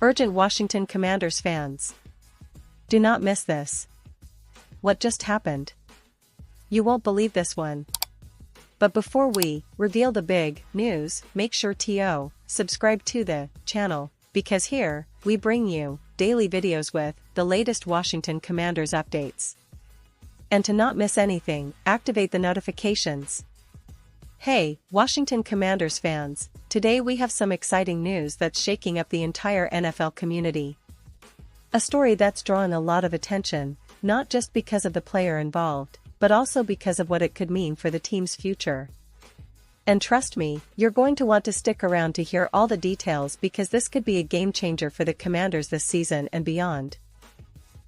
Urgent Washington Commanders fans. Do not miss this. What just happened? You won't believe this one. But before we reveal the big news, make sure to subscribe to the channel, because here, we bring you daily videos with the latest Washington Commanders updates. And to not miss anything, activate the notifications. Hey, Washington Commanders fans, today we have some exciting news that's shaking up the entire NFL community. A story that's drawn a lot of attention, not just because of the player involved, but also because of what it could mean for the team's future. And trust me, you're going to want to stick around to hear all the details because this could be a game changer for the Commanders this season and beyond.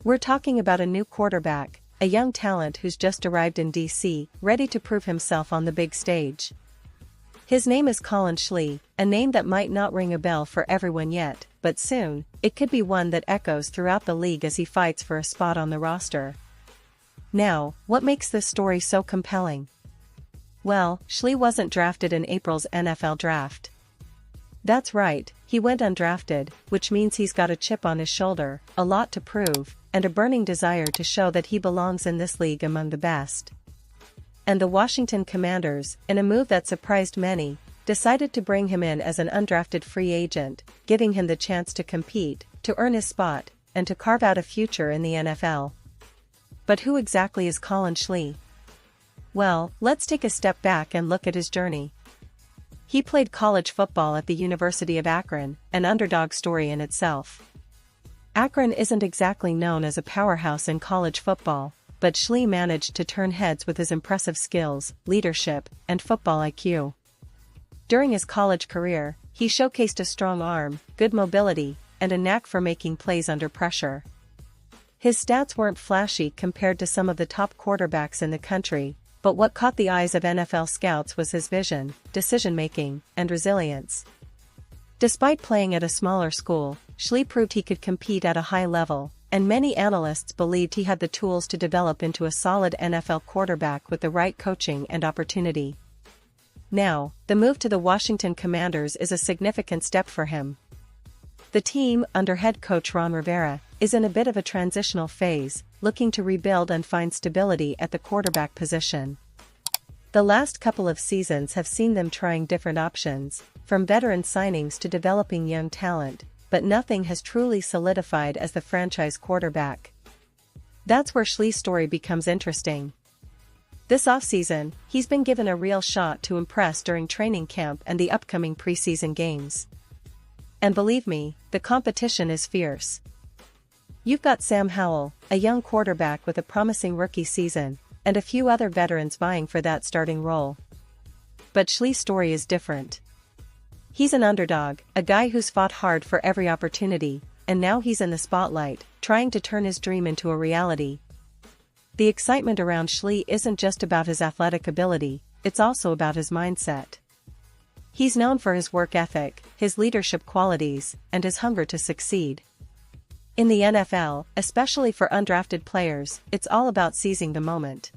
We're talking about a new quarterback, a young talent who's just arrived in DC, ready to prove himself on the big stage. His name is Colin Schlee, a name that might not ring a bell for everyone yet, but soon, it could be one that echoes throughout the league as he fights for a spot on the roster. Now, what makes this story so compelling? Well, Schlee wasn't drafted in April's NFL draft. That's right, he went undrafted, which means he's got a chip on his shoulder, a lot to prove, and a burning desire to show that he belongs in this league among the best. And the Washington Commanders, in a move that surprised many, decided to bring him in as an undrafted free agent, giving him the chance to compete, to earn his spot, and to carve out a future in the NFL. But who exactly is Colin Schlee? Well, let's take a step back and look at his journey. He played college football at the University of Akron, an underdog story in itself. Akron isn't exactly known as a powerhouse in college football, but Schlee managed to turn heads with his impressive skills, leadership, and football IQ. During his college career, he showcased a strong arm, good mobility, and a knack for making plays under pressure. His stats weren't flashy compared to some of the top quarterbacks in the country, but what caught the eyes of NFL scouts was his vision, decision-making, and resilience. Despite playing at a smaller school, Schlee proved he could compete at a high level, and many analysts believed he had the tools to develop into a solid NFL quarterback with the right coaching and opportunity. Now, the move to the Washington Commanders is a significant step for him. The team, under head coach Ron Rivera, is in a bit of a transitional phase, looking to rebuild and find stability at the quarterback position. The last couple of seasons have seen them trying different options, from veteran signings to developing young talent, but nothing has truly solidified as the franchise quarterback. That's where Schlee's story becomes interesting. This offseason, he's been given a real shot to impress during training camp and the upcoming preseason games. And believe me, the competition is fierce. You've got Sam Howell, a young quarterback with a promising rookie season, and a few other veterans vying for that starting role. But Schlee's story is different. He's an underdog, a guy who's fought hard for every opportunity, and now he's in the spotlight, trying to turn his dream into a reality. The excitement around Schlee isn't just about his athletic ability, it's also about his mindset. He's known for his work ethic, his leadership qualities, and his hunger to succeed. In the NFL, especially for undrafted players, it's all about seizing the moment.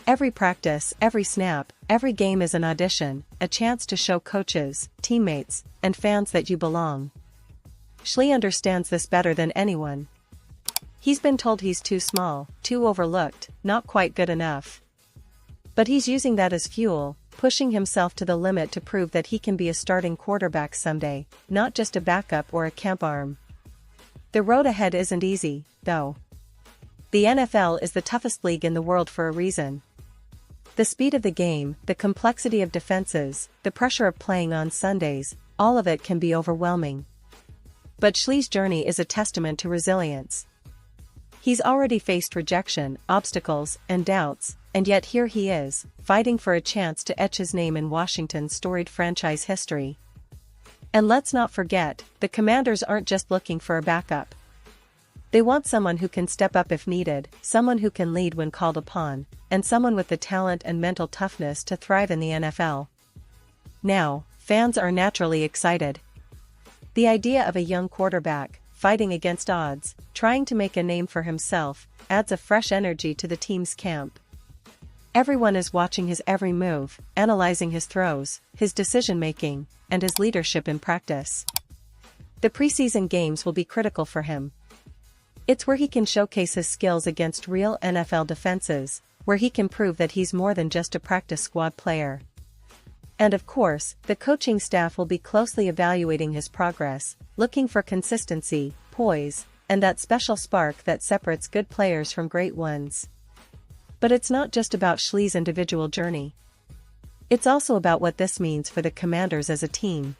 Every practice, every snap, every game is an audition, a chance to show coaches, teammates, and fans that you belong. Schlee understands this better than anyone. He's been told he's too small, too overlooked, not quite good enough. But he's using that as fuel, pushing himself to the limit to prove that he can be a starting quarterback someday, not just a backup or a camp arm. The road ahead isn't easy, though. The NFL is the toughest league in the world for a reason. The speed of the game, the complexity of defenses, the pressure of playing on Sundays, all of it can be overwhelming. But Schlee's journey is a testament to resilience. He's already faced rejection, obstacles, and doubts, and yet here he is, fighting for a chance to etch his name in Washington's storied franchise history. And let's not forget, the Commanders aren't just looking for a backup. They want someone who can step up if needed, someone who can lead when called upon, and someone with the talent and mental toughness to thrive in the NFL. Now, fans are naturally excited. The idea of a young quarterback, fighting against odds, trying to make a name for himself, adds a fresh energy to the team's camp. Everyone is watching his every move, analyzing his throws, his decision-making, and his leadership in practice. The preseason games will be critical for him. It's where he can showcase his skills against real NFL defenses, where he can prove that he's more than just a practice squad player. And of course, the coaching staff will be closely evaluating his progress, looking for consistency, poise, and that special spark that separates good players from great ones. But it's not just about Schlee's individual journey. It's also about what this means for the Commanders as a team.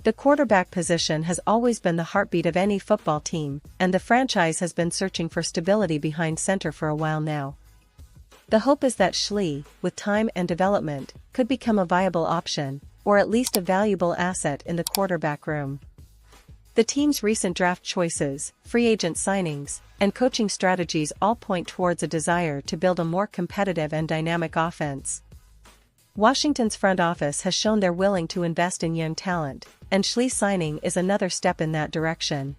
The quarterback position has always been the heartbeat of any football team, and the franchise has been searching for stability behind center for a while now. The hope is that Schlee, with time and development, could become a viable option, or at least a valuable asset in the quarterback room. The team's recent draft choices, free agent signings, and coaching strategies all point towards a desire to build a more competitive and dynamic offense. Washington's front office has shown they're willing to invest in young talent, and Schlee's signing is another step in that direction.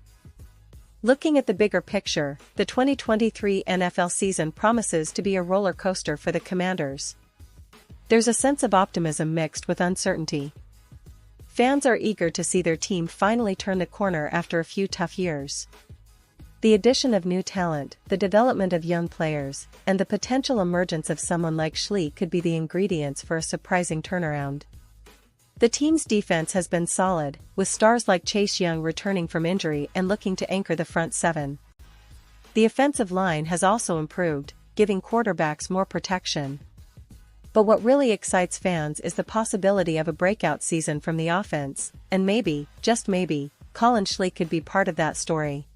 Looking at the bigger picture, the 2023 NFL season promises to be a roller coaster for the Commanders. There's a sense of optimism mixed with uncertainty. Fans are eager to see their team finally turn the corner after a few tough years. The addition of new talent, the development of young players, and the potential emergence of someone like Schlee could be the ingredients for a surprising turnaround. The team's defense has been solid, with stars like Chase Young returning from injury and looking to anchor the front seven. The offensive line has also improved, giving quarterbacks more protection. But what really excites fans is the possibility of a breakout season from the offense, and maybe, just maybe, Colin Schlee could be part of that story.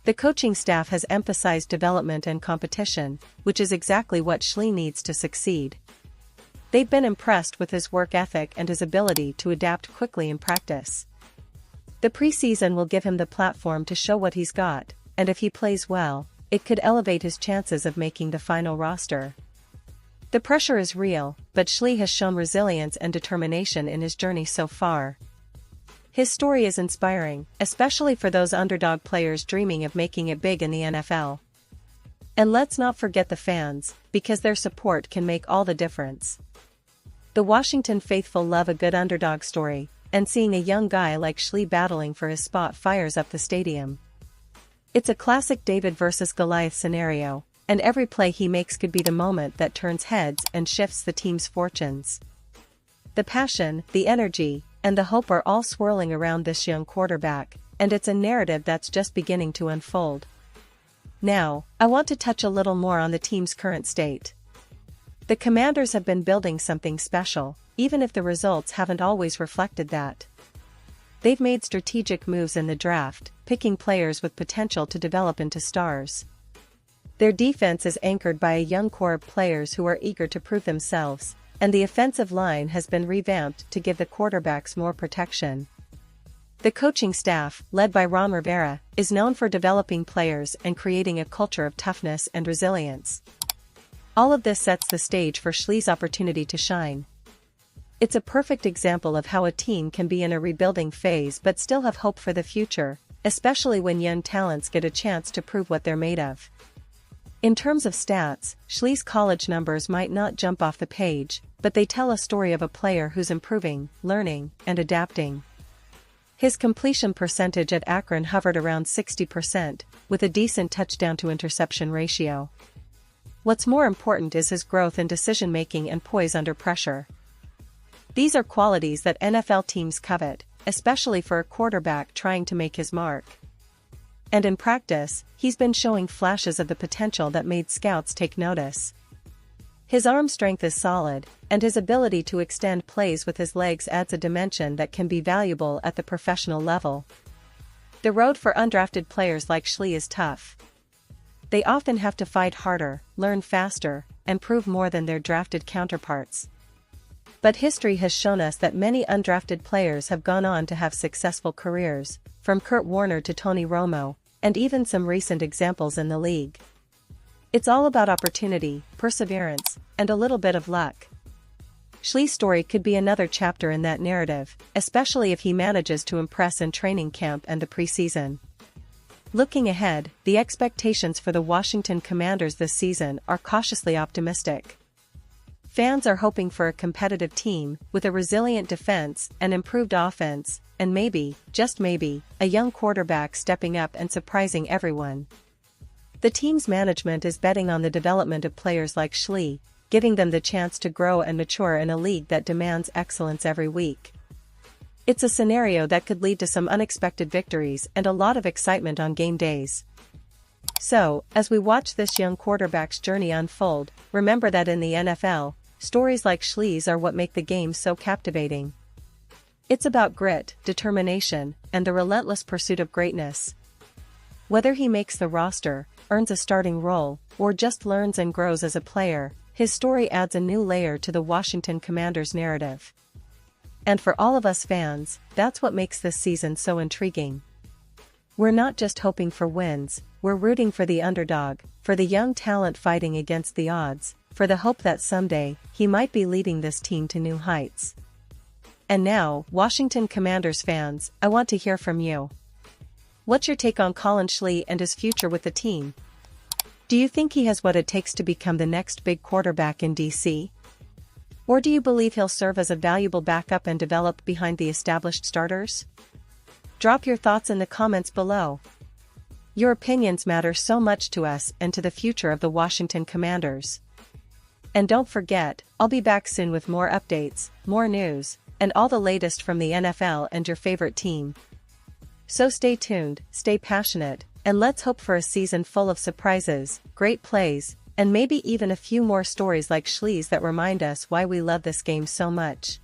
The coaching staff has emphasized development and competition, which is exactly what Schlee needs to succeed. They've been impressed with his work ethic and his ability to adapt quickly in practice. The preseason will give him the platform to show what he's got, and if he plays well, it could elevate his chances of making the final roster. The pressure is real, but Schlee has shown resilience and determination in his journey so far. His story is inspiring, especially for those underdog players dreaming of making it big in the NFL. And let's not forget the fans, because their support can make all the difference. The Washington faithful love a good underdog story, and seeing a young guy like Schlee battling for his spot fires up the stadium. It's a classic David versus Goliath scenario, and every play he makes could be the moment that turns heads and shifts the team's fortunes. The passion, the energy, and the hope are all swirling around this young quarterback, and it's a narrative that's just beginning to unfold. Now, I want to touch a little more on the team's current state. The Commanders have been building something special, even if the results haven't always reflected that. They've made strategic moves in the draft, picking players with potential to develop into stars. Their defense is anchored by a young core of players who are eager to prove themselves, and the offensive line has been revamped to give the quarterbacks more protection. The coaching staff, led by Ron Rivera, is known for developing players and creating a culture of toughness and resilience. All of this sets the stage for Schlee's opportunity to shine. It's a perfect example of how a team can be in a rebuilding phase but still have hope for the future, especially when young talents get a chance to prove what they're made of. In terms of stats, Schlee's college numbers might not jump off the page, but they tell a story of a player who's improving, learning, and adapting. His completion percentage at Akron hovered around 60%, with a decent touchdown-to-interception ratio. What's more important is his growth in decision-making and poise under pressure. These are qualities that NFL teams covet, especially for a quarterback trying to make his mark. And in practice, he's been showing flashes of the potential that made scouts take notice. His arm strength is solid, and his ability to extend plays with his legs adds a dimension that can be valuable at the professional level. The road for undrafted players like Schlee is tough. They often have to fight harder, learn faster, and prove more than their drafted counterparts. But history has shown us that many undrafted players have gone on to have successful careers, from Kurt Warner to Tony Romo, and even some recent examples in the league. It's all about opportunity, perseverance, and a little bit of luck. Schlee's story could be another chapter in that narrative, especially if he manages to impress in training camp and the preseason. Looking ahead, the expectations for the Washington Commanders this season are cautiously optimistic. Fans are hoping for a competitive team, with a resilient defense, an improved offense, and maybe, just maybe, a young quarterback stepping up and surprising everyone. The team's management is betting on the development of players like Schlee, giving them the chance to grow and mature in a league that demands excellence every week. It's a scenario that could lead to some unexpected victories and a lot of excitement on game days. So, as we watch this young quarterback's journey unfold, remember that in the NFL, stories like Schlee's are what make the game so captivating. It's about grit, determination, and the relentless pursuit of greatness. Whether he makes the roster, earns a starting role, or just learns and grows as a player, his story adds a new layer to the Washington Commanders narrative. And for all of us fans, that's what makes this season so intriguing. We're not just hoping for wins, we're rooting for the underdog, for the young talent fighting against the odds, for the hope that someday, he might be leading this team to new heights. And now, Washington Commanders fans, I want to hear from you. What's your take on Colin Schlee and his future with the team? Do you think he has what it takes to become the next big quarterback in DC? Or do you believe he'll serve as a valuable backup and develop behind the established starters? Drop your thoughts in the comments below. Your opinions matter so much to us and to the future of the Washington Commanders. And don't forget, I'll be back soon with more updates, more news, and all the latest from the NFL and your favorite team. So stay tuned, stay passionate, and let's hope for a season full of surprises, great plays, and maybe even a few more stories like Schlee's that remind us why we love this game so much.